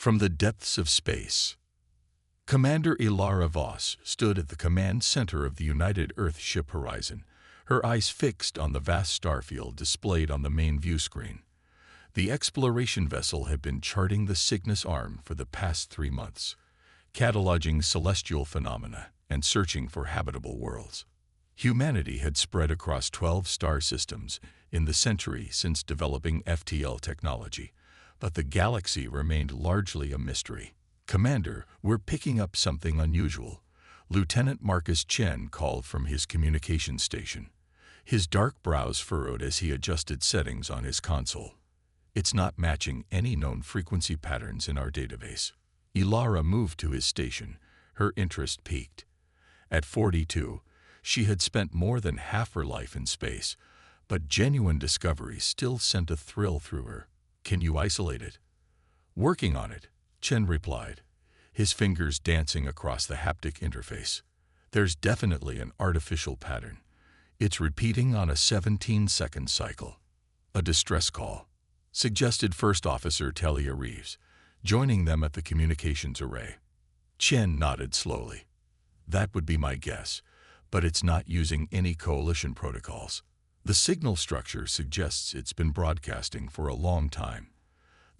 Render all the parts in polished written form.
From the depths of space, Commander Ilara Voss stood at the command center of the United Earth ship Horizon, her eyes fixed on the vast starfield displayed on the main view screen. The exploration vessel had been charting the Cygnus Arm for the past 3 months, cataloging celestial phenomena and searching for habitable worlds. Humanity had spread across 12 star systems in the century since developing FTL technology, but the galaxy remained largely a mystery. "Commander, we're picking up something unusual," Lieutenant Marcus Chen called from his communication station. His dark brows furrowed as he adjusted settings on his console. "It's not matching any known frequency patterns in our database." Ilara moved to his station, her interest piqued. At 42, she had spent more than half her life in space, but genuine discovery still sent a thrill through her. "Can you isolate it?" "Working on it," Chen replied, his fingers dancing across the haptic interface. "There's definitely an artificial pattern. It's repeating on a 17-second cycle." "A distress call," suggested First Officer Talia Reeves, joining them at the communications array. Chen nodded slowly. "That would be my guess, but it's not using any coalition protocols. The signal structure suggests it's been broadcasting for a long time.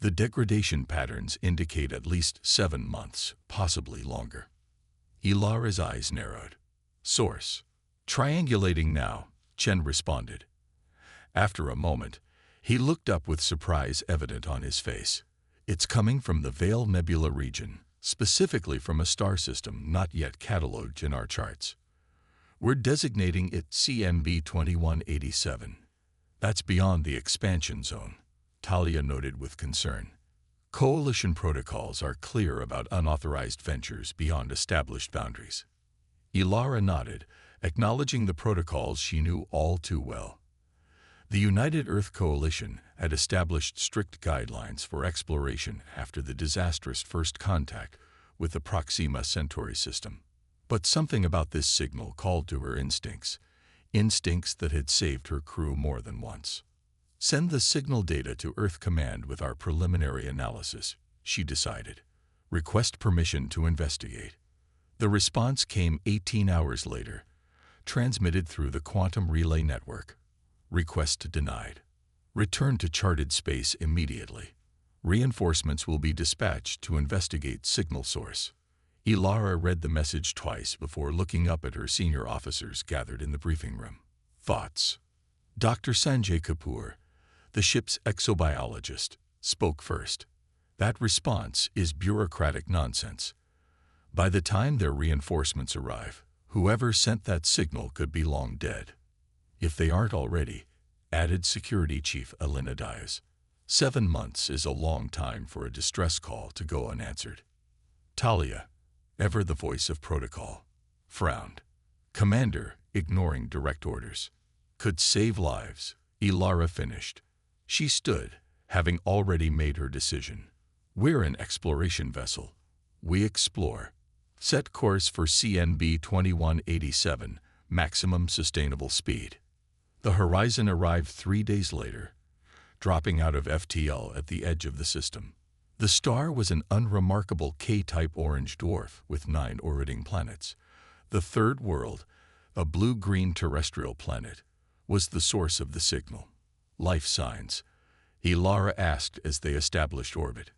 The degradation patterns indicate at least 7 months, possibly longer." Ilara's eyes narrowed. "Source." "Triangulating now," Chen responded. After a moment, he looked up with surprise evident on his face. "It's coming from the Veil Nebula region, specifically from a star system not yet cataloged in our charts. We're designating it CMB 2187. That's beyond the expansion zone," Talia noted with concern. "Coalition protocols are clear about unauthorized ventures beyond established boundaries." Ilara nodded, acknowledging the protocols she knew all too well. The United Earth Coalition had established strict guidelines for exploration after the disastrous first contact with the Proxima Centauri system. But something about this signal called to her instincts that had saved her crew more than once. "Send the signal data to Earth Command with our preliminary analysis," she decided. "Request permission to investigate." The response came 18 hours later, transmitted through the quantum relay network. "Request denied. Return to charted space immediately. Reinforcements will be dispatched to investigate signal source." Ilara read the message twice before looking up at her senior officers gathered in the briefing room. "Thoughts?" Dr. Sanjay Kapoor, the ship's exobiologist, spoke first. "That response is bureaucratic nonsense. By the time their reinforcements arrive, whoever sent that signal could be long dead. If they aren't already," added Security Chief Alina Diaz. 7 months is a long time for a distress call to go unanswered." Talia, ever the voice of protocol, frowned. "Commander, ignoring direct orders. Could save lives," Ilara finished. She stood, having already made her decision. "We're an exploration vessel. We explore. Set course for CNB 2187, maximum sustainable speed." The Horizon arrived 3 days later, dropping out of FTL at the edge of the system. The star was an unremarkable K-type orange dwarf with 9 orbiting planets. The third world, a blue-green terrestrial planet, was the source of the signal. "Life signs?" Ilara asked as they established orbit.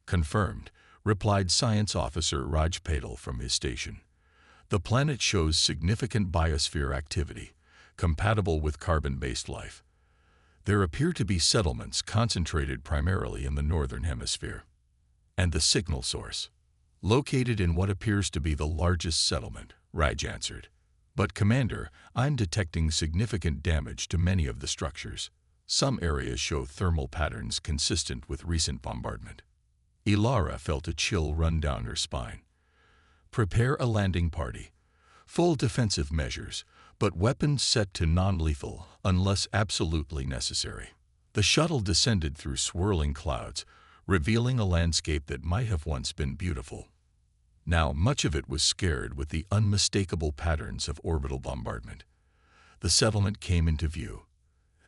"Confirmed," replied Science Officer Raj Patel from his station. "The planet shows significant biosphere activity, compatible with carbon-based life. There appear to be settlements concentrated primarily in the northern hemisphere." "And the signal source?" "Located in what appears to be the largest settlement," Raj answered. "But Commander, I'm detecting significant damage to many of the structures. Some areas show thermal patterns consistent with recent bombardment." Ilara felt a chill run down her spine. "Prepare a landing party. Full defensive measures, but weapons set to non-lethal unless absolutely necessary." The shuttle descended through swirling clouds, revealing a landscape that might have once been beautiful. Now much of it was scared with the unmistakable patterns of orbital bombardment. The settlement came into view.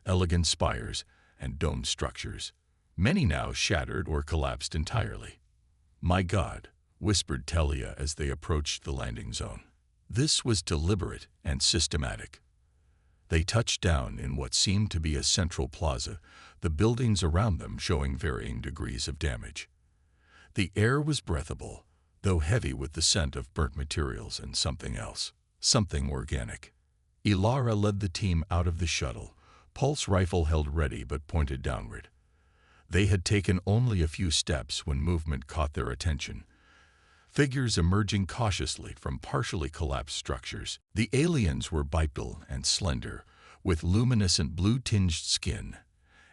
Elegant spires and domed structures, many now shattered or collapsed entirely. "My God," whispered Telia as they approached the landing zone. This was deliberate and systematic. They touched down in what seemed to be a central plaza, the buildings around them showing varying degrees of damage. The air was breathable, though heavy with the scent of burnt materials and something else, something organic. Ilara led the team out of the shuttle, pulse rifle held ready but pointed downward. They had taken only a few steps when movement caught their attention. Figures emerging cautiously from partially collapsed structures. The aliens were bipedal and slender, with luminescent blue-tinged skin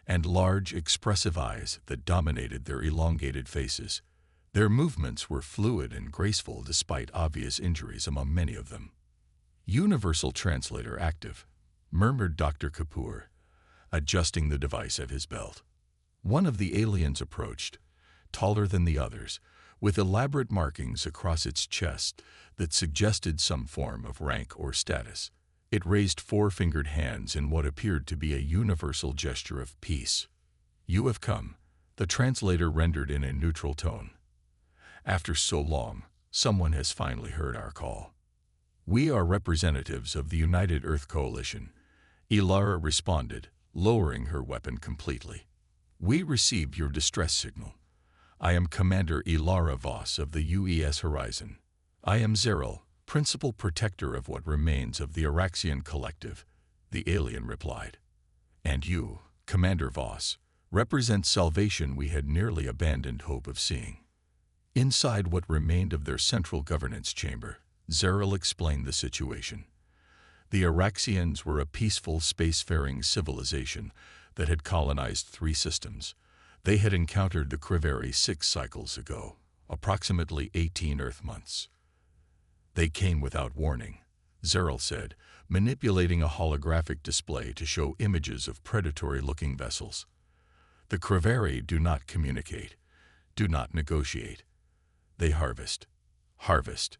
and large, expressive eyes that dominated their elongated faces. Their movements were fluid and graceful despite obvious injuries among many of them. "Universal translator active," murmured Dr. Kapoor, adjusting the device at his belt. One of the aliens approached, taller than the others, with elaborate markings across its chest that suggested some form of rank or status. It raised four-fingered hands in what appeared to be a universal gesture of peace. "You have come," the translator rendered in a neutral tone. "After so long, someone has finally heard our call. We are representatives of the United Earth Coalition," Ilara responded, lowering her weapon completely. "We received your distress signal. I am Commander Ilara Voss of the UES Horizon. I am Zeril, principal protector of what remains of the Araxian Collective," the alien replied. "And you, Commander Voss, represent salvation we had nearly abandoned hope of seeing." Inside what remained of their central governance chamber, Zeril explained the situation. The Araxians were a peaceful spacefaring civilization that had colonized 3 systems. They had encountered the Kriveri 6 cycles ago, approximately 18 Earth months. "They came without warning," Zeril said, manipulating a holographic display to show images of predatory-looking vessels. "The Kriveri do not communicate, do not negotiate. They harvest." "Harvest?"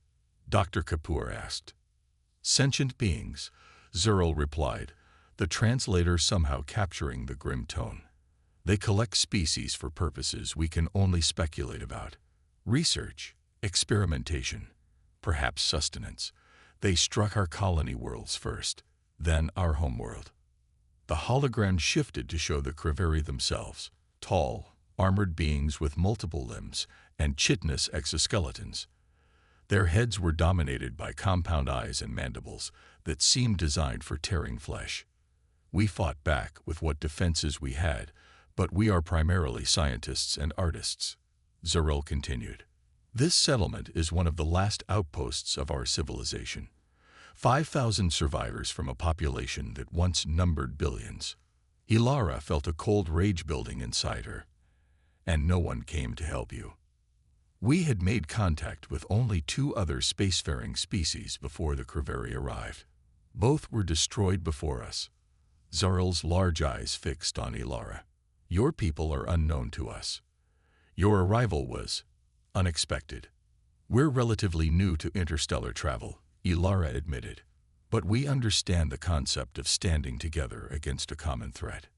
Dr. Kapoor asked. "Sentient beings," Zeril replied, the translator somehow capturing the grim tone. "They collect species for purposes we can only speculate about. Research, experimentation, perhaps sustenance. They struck our colony worlds first, then our homeworld." The hologram shifted to show the Kriveri themselves, tall, armored beings with multiple limbs and chitinous exoskeletons. Their heads were dominated by compound eyes and mandibles that seemed designed for tearing flesh. "We fought back with what defenses we had, but we are primarily scientists and artists," Zeril continued. "This settlement is one of the last outposts of our civilization. 5,000 survivors from a population that once numbered billions." Ilara felt a cold rage building inside her. "And no one came to help you." "We had made contact with only 2 other spacefaring species before the Kriveri arrived. Both were destroyed before us." Zeril's large eyes fixed on Ilara. "Your people are unknown to us. Your arrival was unexpected. We're relatively new to interstellar travel," Ilara admitted, "but we understand the concept of standing together against a common threat."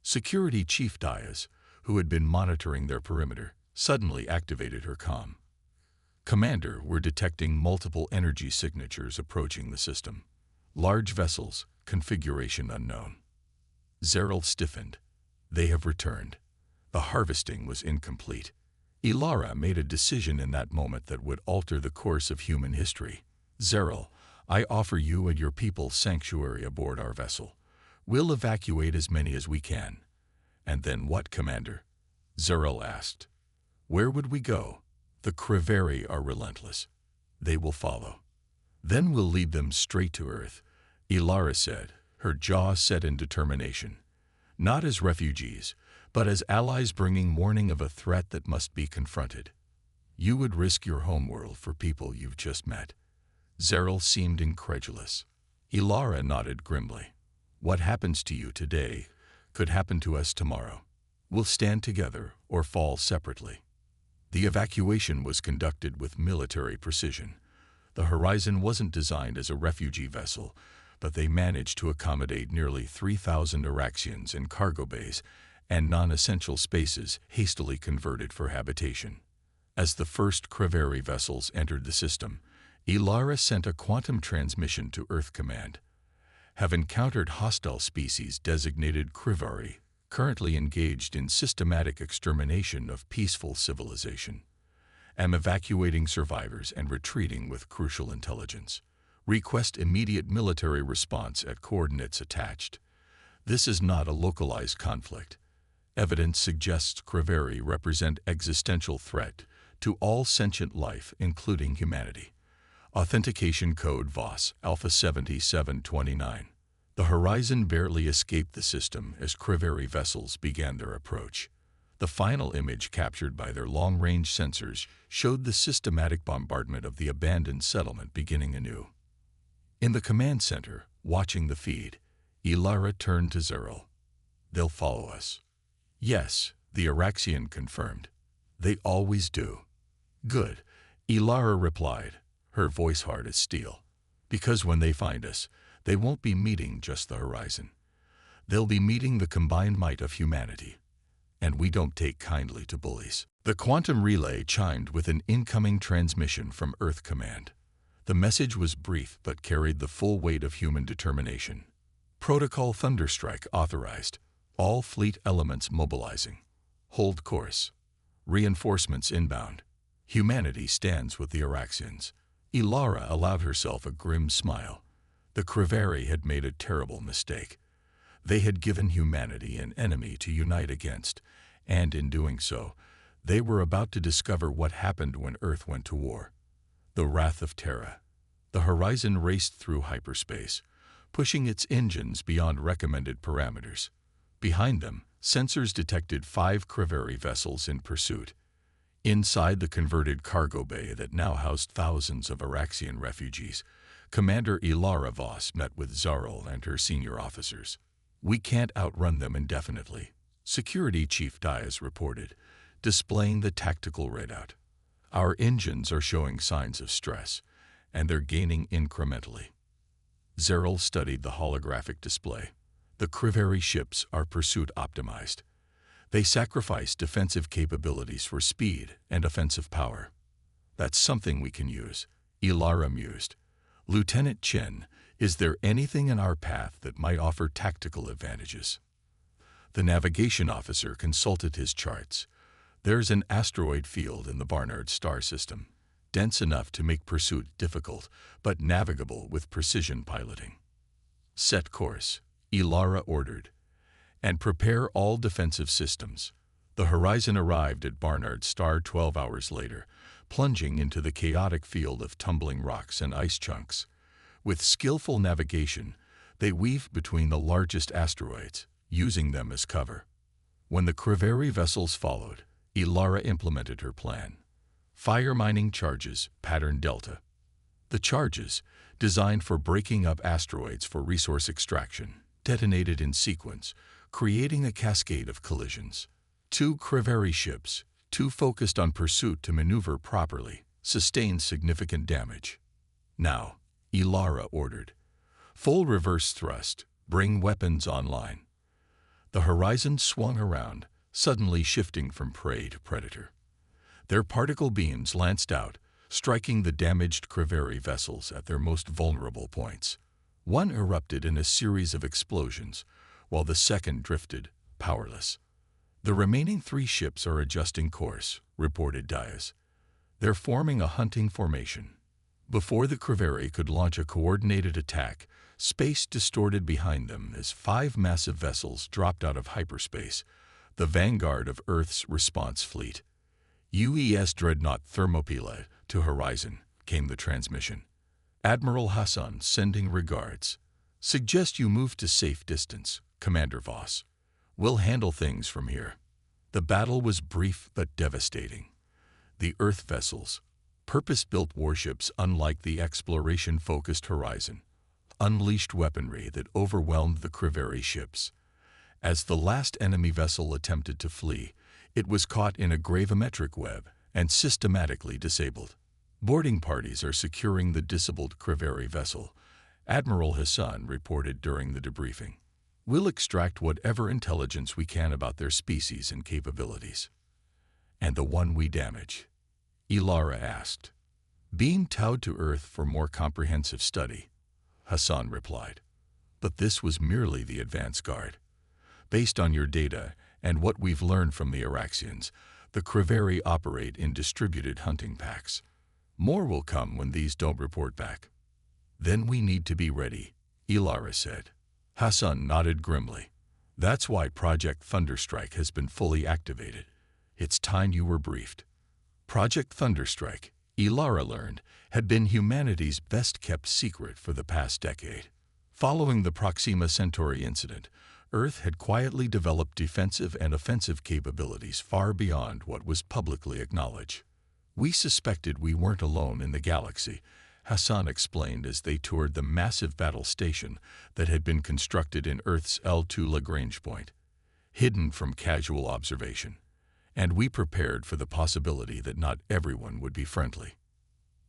Security Chief Diaz, who had been monitoring their perimeter, suddenly activated her comm. "Commander, we're detecting multiple energy signatures approaching the system. Large vessels, configuration unknown." Zeril stiffened. "They have returned. The harvesting was incomplete." Ilara made a decision in that moment that would alter the course of human history. "Zeril, I offer you and your people sanctuary aboard our vessel. We'll evacuate as many as we can." "And then what, Commander?" Zeril asked. "Where would we go? The Kriveri are relentless. They will follow. Then we'll lead them straight to Earth," Ilara said, her jaw set in determination. "Not as refugees, but as allies bringing warning of a threat that must be confronted." "You would risk your homeworld for people you've just met?" Zeril seemed incredulous. Ilara nodded grimly. "What happens to you today could happen to us tomorrow. We'll stand together or fall separately." The evacuation was conducted with military precision. The Horizon wasn't designed as a refugee vessel, but they managed to accommodate nearly 3,000 Araxians in cargo bays and non-essential spaces hastily converted for habitation. As the first Creveri vessels entered the system, Ilara sent a quantum transmission to Earth Command. Have encountered hostile species designated Creveri, currently engaged in systematic extermination of peaceful civilization. Am evacuating survivors and retreating with crucial intelligence. Request immediate military response at coordinates attached. This is not a localized conflict. Evidence suggests Creveri represent existential threat to all sentient life, including humanity. Authentication code VOS Alpha 7729. The Horizon barely escaped the system as Creveri vessels began their approach. The final image captured by their long-range sensors showed the systematic bombardment of the abandoned settlement beginning anew. In the command center, watching the feed, Ilara turned to Zeril. They'll follow us. Yes, the Araxian confirmed. They always do. Good, Ilara replied, her voice hard as steel. Because when they find us, they won't be meeting just the Horizon. They'll be meeting the combined might of humanity. And we don't take kindly to bullies. The quantum relay chimed with an incoming transmission from Earth Command. The message was brief but carried the full weight of human determination. Protocol Thunderstrike authorized. All fleet elements mobilizing. Hold course. Reinforcements inbound. Humanity stands with the Araxians. Ilara allowed herself a grim smile. The Creveri had made a terrible mistake. They had given humanity an enemy to unite against, and in doing so, they were about to discover what happened when Earth went to war. The Wrath of Terra. The Horizon raced through hyperspace, pushing its engines beyond recommended parameters. Behind them, sensors detected 5 Creveri vessels in pursuit. Inside the converted cargo bay that now housed thousands of Araxian refugees, Commander Ilara Voss met with Zarl and her senior officers. We can't outrun them indefinitely, Security Chief Diaz reported, displaying the tactical readout. Our engines are showing signs of stress, and they're gaining incrementally. Zarl studied the holographic display. The Creveri ships are pursuit optimized. They sacrifice defensive capabilities for speed and offensive power. That's something we can use, Ilara mused. Lieutenant Chen, is there anything in our path that might offer tactical advantages? The navigation officer consulted his charts. There's an asteroid field in the Barnard star system, dense enough to make pursuit difficult, but navigable with precision piloting. Set course, Ilara ordered, and prepare all defensive systems. The Horizon arrived at Barnard star 12 hours later, plunging into the chaotic field of tumbling rocks and ice chunks. With skillful navigation, they weaved between the largest asteroids, using them as cover. When the Creveri vessels followed, Ilara implemented her plan. Fire mining charges, pattern Delta. The charges, designed for breaking up asteroids for resource extraction, detonated in sequence, creating a cascade of collisions. 2 Creveri ships, too focused on pursuit to maneuver properly, sustained significant damage. Now, Ilara ordered. Full reverse thrust, bring weapons online. The Horizon swung around, suddenly shifting from prey to predator. Their particle beams lanced out, striking the damaged Creveri vessels at their most vulnerable points. One erupted in a series of explosions, while the second drifted, powerless. The remaining 3 ships are adjusting course, reported Diaz. They're forming a hunting formation. Before the Creveri could launch a coordinated attack, space distorted behind them as 5 massive vessels dropped out of hyperspace, the vanguard of Earth's response fleet. UES Dreadnought Thermopylae to Horizon, came the transmission. Admiral Hassan sending regards. Suggest you move to safe distance, Commander Voss. We'll handle things from here. The battle was brief but devastating. The Earth vessels, purpose-built warships unlike the exploration-focused Horizon, unleashed weaponry that overwhelmed the Creveri ships. As the last enemy vessel attempted to flee, it was caught in a gravimetric web and systematically disabled. Boarding parties are securing the disabled Creveri vessel, Admiral Hassan reported during the debriefing. We'll extract whatever intelligence we can about their species and capabilities. And the one we damage, Ilara asked. Being towed to Earth for more comprehensive study, Hassan replied. But this was merely the advance guard. Based on your data and what we've learned from the Araxians, the Creveri operate in distributed hunting packs. More will come when these don't report back. Then we need to be ready, Ilara said. Hassan nodded grimly. That's why Project Thunderstrike has been fully activated. It's time you were briefed. Project Thunderstrike, Ilara learned, had been humanity's best-kept secret for the past decade. Following the Proxima Centauri incident, Earth had quietly developed defensive and offensive capabilities far beyond what was publicly acknowledged. We suspected we weren't alone in the galaxy, Hassan explained as they toured the massive battle station that had been constructed in Earth's L2 Lagrange point, hidden from casual observation. And we prepared for the possibility that not everyone would be friendly.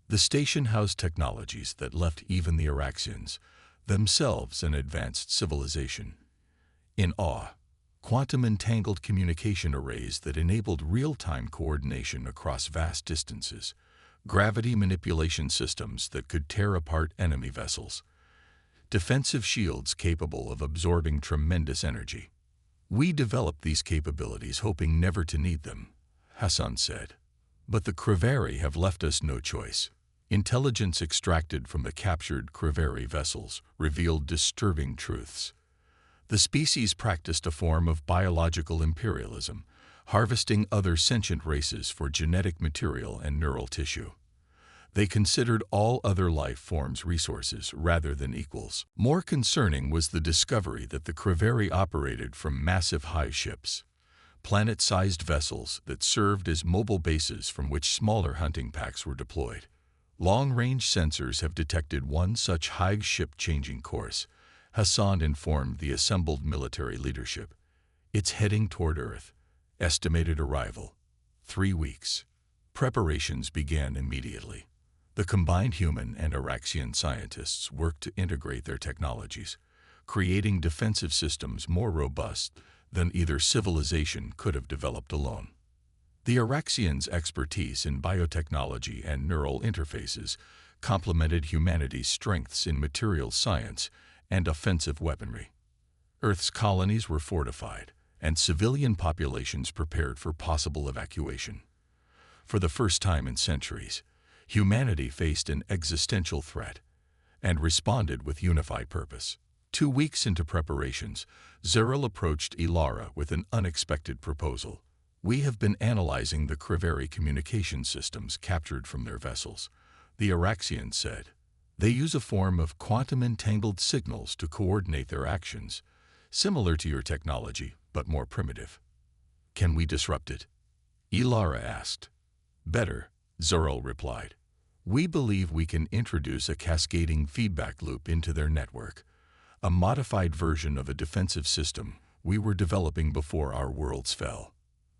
The station housed technologies that left even the Araxians, themselves an advanced civilization, in awe. Quantum-entangled communication arrays that enabled real-time coordination across vast distances, gravity manipulation systems that could tear apart enemy vessels, defensive shields capable of absorbing tremendous energy. We developed these capabilities hoping never to need them, Hassan said. But the Creveri have left us no choice. Intelligence extracted from the captured Creveri vessels revealed disturbing truths. The species practiced a form of biological imperialism, harvesting other sentient races for genetic material and neural tissue. They considered all other life forms resources rather than equals. More concerning was the discovery that the Creveri operated from massive hive ships, planet-sized vessels that served as mobile bases from which smaller hunting packs were deployed. Long-range sensors have detected one such hive ship changing course, Hassan informed the assembled military leadership. It's heading toward Earth. Estimated arrival: 3 weeks. Preparations began immediately. The combined human and Araxian scientists worked to integrate their technologies, creating defensive systems more robust than either civilization could have developed alone. The Araxians' expertise in biotechnology and neural interfaces complemented humanity's strengths in materials science and offensive weaponry. Earth's colonies were fortified, and civilian populations prepared for possible evacuation. For the first time in centuries, humanity faced an existential threat and responded with unified purpose. 2 weeks into preparations, Zeril approached Ilara with an unexpected proposal. We have been analyzing the Creveri communication systems captured from their vessels, the Araxians said. They use a form of quantum-entangled signals to coordinate their actions, similar to your technology, but more primitive. Can we disrupt it? Ilara asked. Better, Zeril replied. We believe we can introduce a cascading feedback loop into their network, a modified version of a defensive system we were developing before our worlds fell.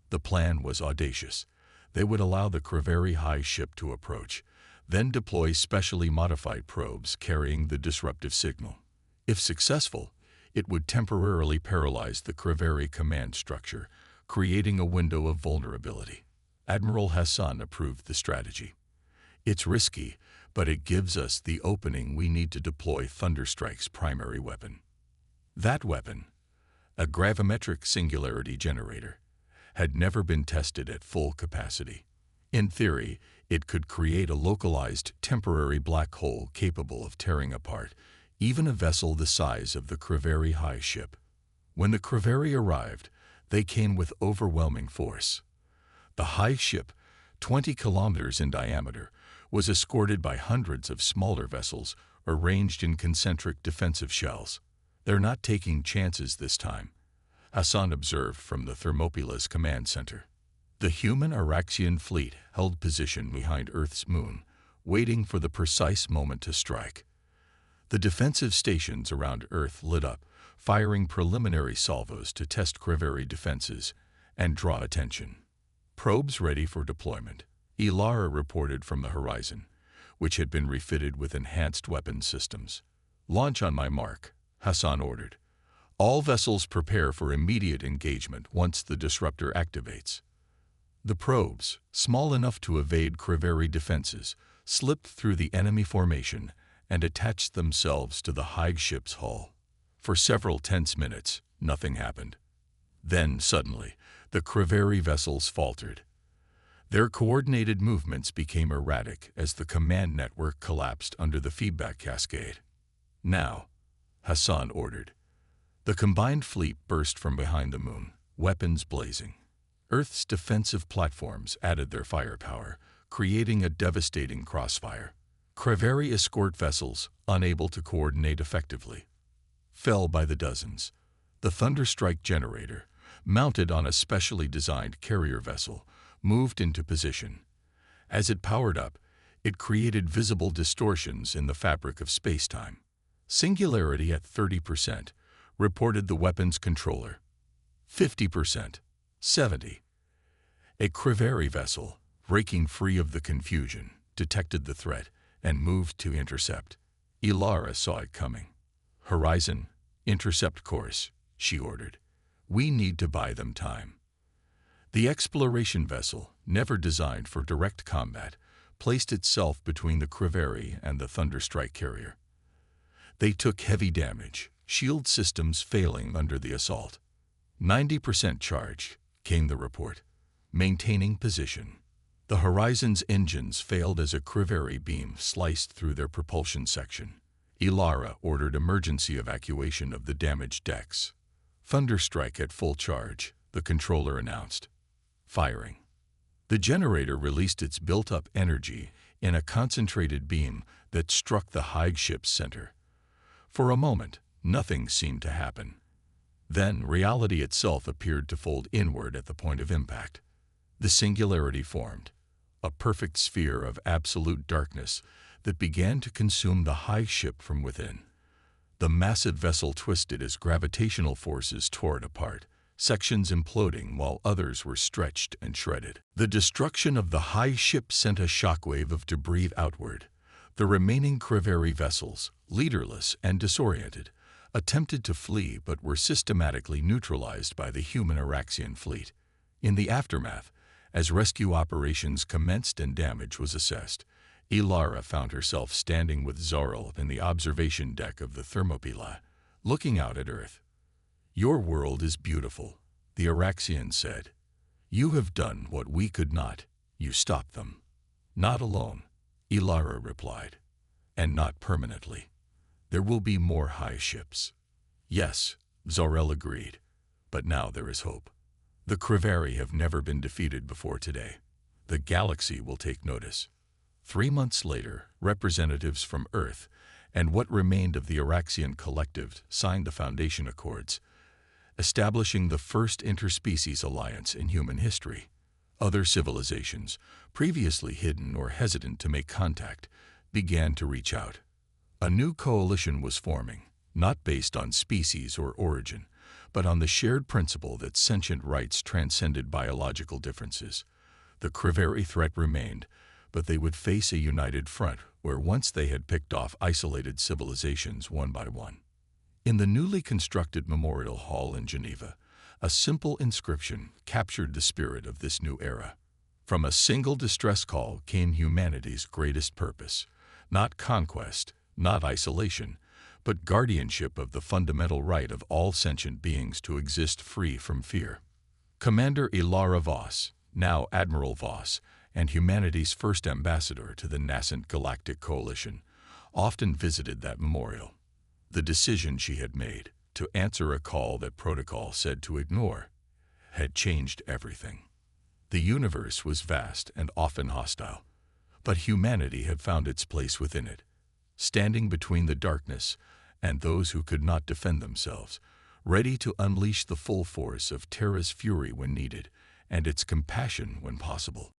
The plan was audacious. They would allow the Creveri High ship to approach, then deploy specially modified probes carrying the disruptive signal. If successful, it would temporarily paralyze the Creveri command structure, creating a window of vulnerability. Admiral Hassan approved the strategy. It's risky, but it gives us the opening we need to deploy Thunderstrike's primary weapon. That weapon, a gravimetric singularity generator, had never been tested at full capacity. In theory, it could create a localized, temporary black hole capable of tearing apart even a vessel the size of the Creveri High ship. When the Creveri arrived, they came with overwhelming force. The High ship, 20 kilometers in diameter, was escorted by hundreds of smaller vessels arranged in concentric defensive shells. They're not taking chances this time, Hassan observed from the Thermopyla's command center. The human Araxian fleet held position behind Earth's moon, waiting for the precise moment to strike. The defensive stations around Earth lit up, firing preliminary salvos to test Creveri defenses and draw attention. Probes ready for deployment, Ilara reported from the horizon, which had been refitted with enhanced weapon systems. Launch on my mark, Hassan ordered. All vessels prepare for immediate engagement once the disruptor activates. The probes, small enough to evade Creveri defenses, slipped through the enemy formation and attached themselves to the Hive ship's hull. For several tense minutes, nothing happened. Then, suddenly, the Creveri vessels faltered. Their coordinated movements became erratic as the command network collapsed under the feedback cascade. "Now," Hassan ordered. The combined fleet burst from behind the moon, weapons blazing. Earth's defensive platforms added their firepower, creating a devastating crossfire. Creveri escort vessels, unable to coordinate effectively, fell by the dozens. The Thunderstrike generator, mounted on a specially designed carrier vessel, moved into position. As it powered up, it created visible distortions in the fabric of spacetime. "Singularity at 30%, reported the weapons controller. 50%. 70. A Creveri vessel, breaking free of the confusion, detected the threat and moved to intercept. Ilara saw it coming. "Horizon, intercept course," she ordered. "We need to buy them time." The exploration vessel, never designed for direct combat, placed itself between the Creveri and the Thunderstrike carrier. They took heavy damage, shield systems failing under the assault. 90% charge, came the report. Maintaining position. The Horizon's engines failed as a Creveri beam sliced through their propulsion section. Ilara ordered emergency evacuation of the damaged decks. "Thunderstrike at full charge," the controller announced. Firing. The generator released its built-up energy in a concentrated beam that struck the Hive ship's center. For a moment, nothing seemed to happen. Then reality itself appeared to fold inward at the point of impact. The singularity formed, a perfect sphere of absolute darkness that began to consume the Hive ship from within. The massive vessel twisted as gravitational forces tore it apart, sections imploding while others were stretched and shredded. The destruction of the Hive ship sent a shockwave of debris outward. The remaining Creveri vessels, leaderless and disoriented, attempted to flee but were systematically neutralized by the human Araxian fleet. In the aftermath, as rescue operations commenced and damage was assessed, Ilara found herself standing with Zoril in the observation deck of the Thermopylae, looking out at Earth. "Your world is beautiful," the Araxian said. "You have done what we could not. You stopped them." "Not alone," Ilara replied. "And not permanently. There will be more Hive ships." "Yes," Zoril agreed. "But now there is hope. The Creveri have never been defeated before today. The galaxy will take notice." 3 months later, representatives from Earth and what remained of the Araxian collective signed the Foundation Accords, establishing the first interspecies alliance in human history. Other civilizations, previously hidden or hesitant to make contact, began to reach out. A new coalition was forming, not based on species or origin, but on the shared principle that sentient rights transcended biological differences. The Creveri threat remained, but they would face a united front where once they had picked off isolated civilizations one by one. In the newly constructed Memorial Hall in Geneva, a simple inscription captured the spirit of this new era. From a single distress call came humanity's greatest purpose, not conquest, not isolation, but guardianship of the fundamental right of all sentient beings to exist free from fear. Commander Ilara Voss, now Admiral Voss, and humanity's first ambassador to the nascent Galactic Coalition, often visited that memorial. The decision she had made, to answer a call that protocol said to ignore, had changed everything. The universe was vast and often hostile, but humanity had found its place within it, standing between the darkness and those who could not defend themselves, ready to unleash the full force of Terra's fury when needed and its compassion when possible.